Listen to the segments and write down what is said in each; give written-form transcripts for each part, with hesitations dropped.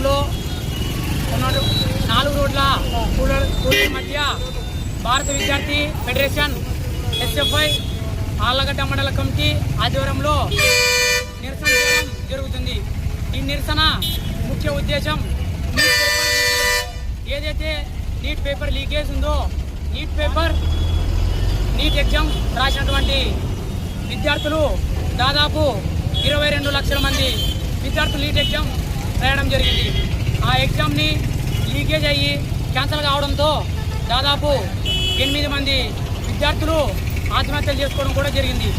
నగరంలో ఉన్న 4 రోడ్ల కూడలి మధ్య భారత విద్యార్థి ఫెడరేషన్ ఎస్ఎఫ్ఐ ఆళ్లగడ్డ మండల కమిటీ ఆధ్వర్యంలో నిరసన చేయడం జరుగుతుంది. ఈ నిరసన ముఖ్య ఉద్దేశం ఏదైతే నీట్ పేపర్ లీకేజ్ ఉందో, నీట్ ఎగ్జామ్ రాసినటువంటి విద్యార్థులు దాదాపు 22 లక్షల మంది విద్యార్థులు నీట్ ఎగ్జామ్ రాయడం జరిగింది. ఆ ఎగ్జామ్ని లీకేజ్ అయ్యి క్యాన్సిల్ కావడంతో దాదాపు 8 మంది విద్యార్థులు ఆత్మహత్యలు చేసుకోవడం కూడా జరిగింది.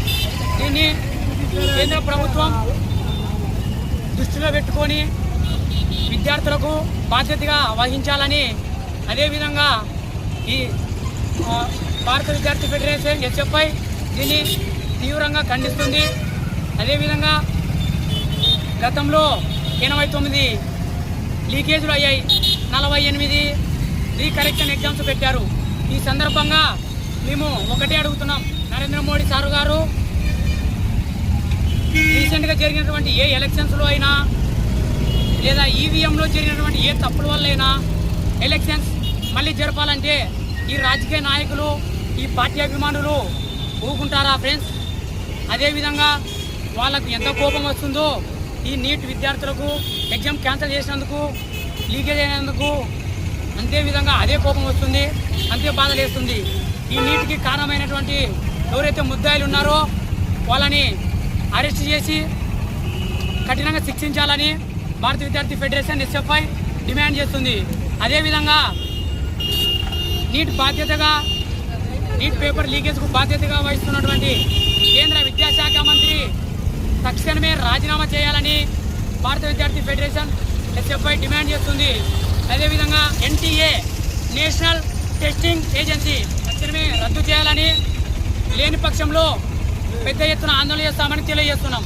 దీన్ని కేంద్ర ప్రభుత్వం దృష్టిలో పెట్టుకొని విద్యార్థులకు బాధ్యతగా వహించాలని, అదేవిధంగా ఈ భారత విద్యార్థి ఫెడరేషన్ ఎస్ఎఫ్ఐ దీన్ని తీవ్రంగా ఖండిస్తుంది. అదేవిధంగా గతంలో 89 లీకేజీలు అయ్యాయి, 48 రీకరెక్షన్ ఎగ్జామ్స్ పెట్టారు. ఈ సందర్భంగా మేము ఒకటే అడుగుతున్నాం, నరేంద్ర మోడీ సారు గారు రీసెంట్గా జరిగినటువంటి ఏ ఎలక్షన్స్లో అయినా లేదా ఈవీఎంలో జరిగినటువంటి ఏ తప్పుల వల్లైనా ఎలక్షన్స్ మళ్ళీ జరపాలంటే ఈ రాజకీయ నాయకులు, ఈ పార్టీ అభిమానులు ఊరుకుంటారా ఫ్రెండ్స్? అదేవిధంగా వాళ్ళకు ఎంత కోపం వస్తుందో ఈ నీట్ విద్యార్థులకు ఎగ్జామ్ క్యాన్సిల్ చేసినందుకు, లీకేజ్ అయినందుకు అంతేవిధంగా అదే కోపం వస్తుంది, అంతే బాధ లేస్తుంది. ఈ నీటికి కారణమైనటువంటి ఎవరైతే ముద్దాయిలు ఉన్నారో వాళ్ళని అరెస్ట్ చేసి కఠినంగా శిక్షించాలని భారత విద్యార్థి ఫెడరేషన్ ఎస్ఎఫ్ఐ డిమాండ్ చేస్తుంది. అదేవిధంగా నీట్ పేపర్ లీకేజ్కు బాధ్యతగా వహిస్తున్నటువంటి కేంద్ర విద్యాశాఖ మంత్రి తక్షణమే రాజీనామా చేయాలని భారత విద్యార్థి ఫెడరేషన్ ఎస్ఎఫ్ఐ డిమాండ్ చేస్తుంది. అదేవిధంగా ఎన్టీఏ నేషనల్ టెస్టింగ్ ఏజెన్సీ తక్షణమే రద్దు చేయాలని, లేని పక్షంలో పెద్ద ఎత్తున ఆందోళన చేస్తామని తెలియజేస్తున్నాం.